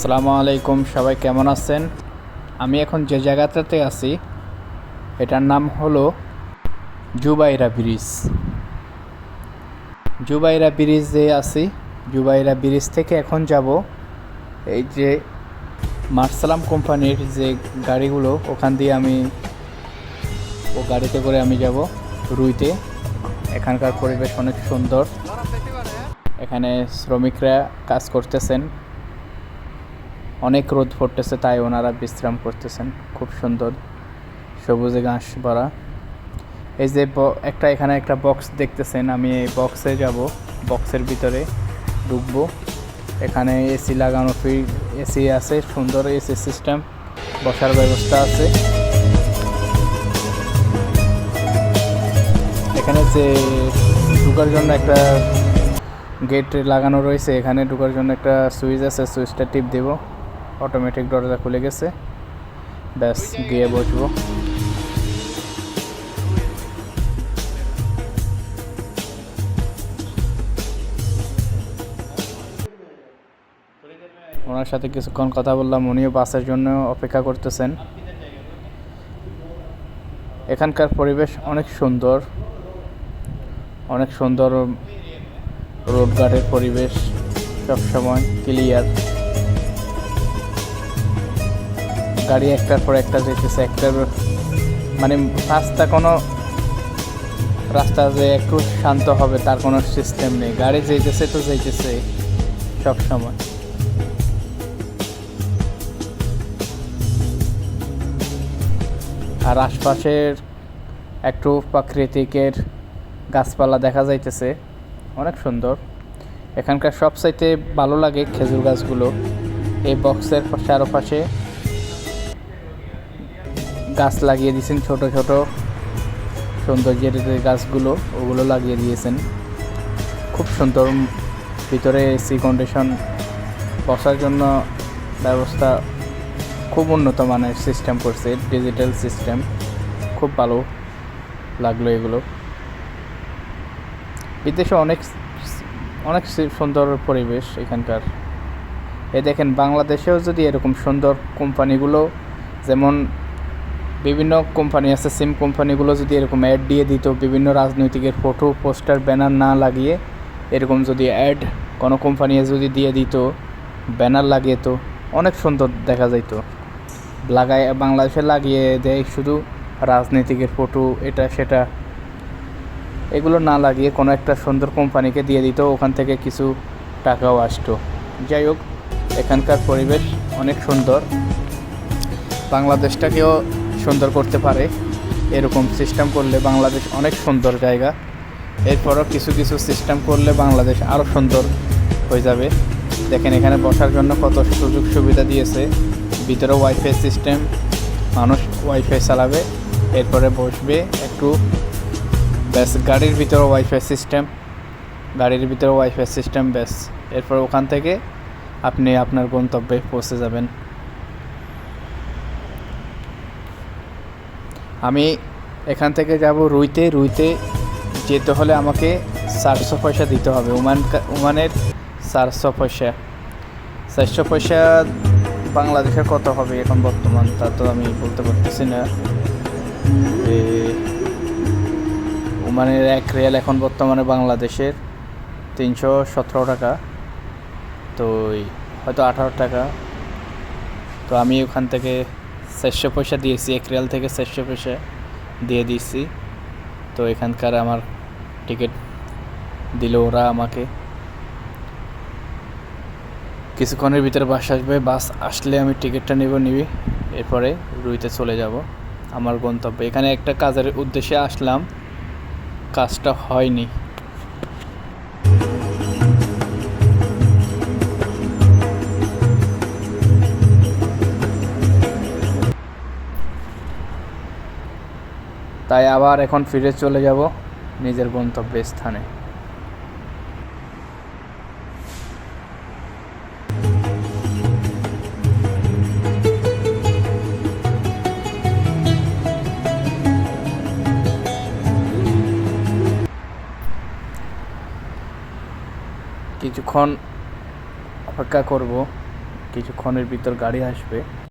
আসসালামু আলাইকুম, সবাই কেমন আছেন? আমি এখন যে জায়গাটাতে আছি এটার নাম হলো জুবাইরা ব্রিজ। জুবাইরা ব্রিজে আছি। জুবাইরা ব্রিজ থেকে এখন যাব এই যে মার্সালাম কোম্পানির যে গাড়িগুলো, ওখান দিয়ে আমি গাড়িতে করে আমি যাব রুইতে। এখানকার পরিবেশ অনেক সুন্দর। এখানে শ্রমিকরা কাজ করতেছেন, অনেক রোদ পড়তেছে তাই ওনারা বিশ্রাম করতেছেন। খুব সুন্দর সবুজে ঘাস ভরা। এই যে এখানে একটা বক্স দেখতেছেন, আমি এই বক্সে যাব, বক্সের ভিতরে ঢুকবো। এখানে এসি লাগানো, ফ্রি এসি আছে, সুন্দর এসি সিস্টেম, বসার ব্যবস্থা আছে। এখানে যে ঢোকার জন্য একটা গেট লাগানো রয়েছে, এখানে ঢোকার জন্য একটা সুইচ আছে, সুইচটা টিপ দেব, অটোমেটিক দরজা খুলে গেছে। ব্যাস, গিয়ে বসবো। ওনার সাথে কিছুক্ষণ কথা বললাম, উনিও বাসের জন্য অপেক্ষা করতেছেন। এখানকার পরিবেশ অনেক সুন্দর, অনেক সুন্দর। রোড গার্ডের পরিবেশ সবসময় ক্লিয়ার। গাড়ি একটার পর একটা যেতেছে, একটার মানে রাস্তা যে একটু শান্ত হবে তার কোনো সিস্টেম নেই। গাড়ি যেতেছে তো যেতেছে সবসময়। আর আশপাশের একটু প্রাকৃতিকের গাছপালা দেখা যাইতেছে, অনেক সুন্দর। এখানকার সবচাইতে ভালো লাগে খেজুর গাছগুলো। এই বক্সের চারপাশে গাছ লাগিয়ে দিয়েছেন, ছোট ছোট সৌন্দর্যের যে গাছগুলো, ওগুলো লাগিয়ে দিয়েছেন। খুব সুন্দর। ভিতরে এসি কন্ডিশন, বসার জন্য ব্যবস্থা খুব উন্নত মানের সিস্টেম করছে, ডিজিটাল সিস্টেম। খুব ভালো লাগলো এগুলো। বিদেশে অনেক অনেক সুন্দর পরিবেশ এখানকার। দেখেন, বাংলাদেশেও যদি এরকম সুন্দর কোম্পানিগুলো, যেমন বিভিন্ন কোম্পানি আছে, সিম কোম্পানিগুলো যদি এরকম অ্যাড দিয়ে দিত, বিভিন্ন রাজনৈতিকের ফটো পোস্টার ব্যানার না লাগিয়ে এরকম যদি অ্যাড কোনো কোম্পানি যদি দিয়ে দিত, ব্যানার লাগিয়ে, তো অনেক সুন্দর দেখা যাইত। বাংলাদেশে লাগিয়ে দেয় শুধু রাজনীতিকের ফটো, এটা সেটা, এগুলো না লাগিয়ে কোনো একটা সুন্দর কোম্পানিকে দিয়ে দিত, ওখান থেকে কিছু টাকাও আসতো। যাই হোক, এখানকার পরিবেশ অনেক সুন্দর। বাংলাদেশটাকেও সুন্দর করতে পারে এরকম সিস্টেম করলে। বাংলাদেশ অনেক সুন্দর জায়গা। এরপরও কিছু কিছু সিস্টেম করলে বাংলাদেশ আরও সুন্দর হয়ে যাবে। দেখেন, এখানে বসার জন্য কত সুযোগ সুবিধা দিয়েছে। ভিতরে ওয়াইফাই সিস্টেম, মানুষ ওয়াইফাই চালাবে, এরপরে বসবে একটু, ব্যাস। গাড়ির ভিতরে ওয়াইফাই সিস্টেম, ব্যাস। এরপর ওখান থেকে আপনি আপনার গন্তব্যে পৌঁছে যাবেন। আমি এখান থেকে যাব রুইতে যেতে হলে আমাকে 400 পয়সা দিতে হবে। ওমানের 400 পয়সা বাংলাদেশের কত হবে এখন বর্তমান, তা তো আমি বলতে পারতেছি না। ওমানের 1 রিয়াল এখন বর্তমানে বাংলাদেশের 317 টাকা, তো হয়তো 18 টাকা। তো আমি ওখান থেকে 400 পয়সা দিয়েছি, 1 রিয়াল থেকে 400 পয়সা দিয়ে দিয়েছি। তো এখানকার আমার টিকিট দিল ওরা আমাকে। কিছুক্ষণের ভিতরে বাস আসবে, বাস আসলে আমি টিকিটটা নিবি, এরপরে রুইতে চলে যাব আমার গন্তব্যে। এখানে একটা কাজের উদ্দেশ্যে আসলাম, কাজটা হয়নি। তাই আবার এখন ফিরে চলে যাব নিজের গন্তব্যের স্থানে। কিছুক্ষণ অপেক্ষা করব, কিছুক্ষণের ভিতর গাড়ি আসবে।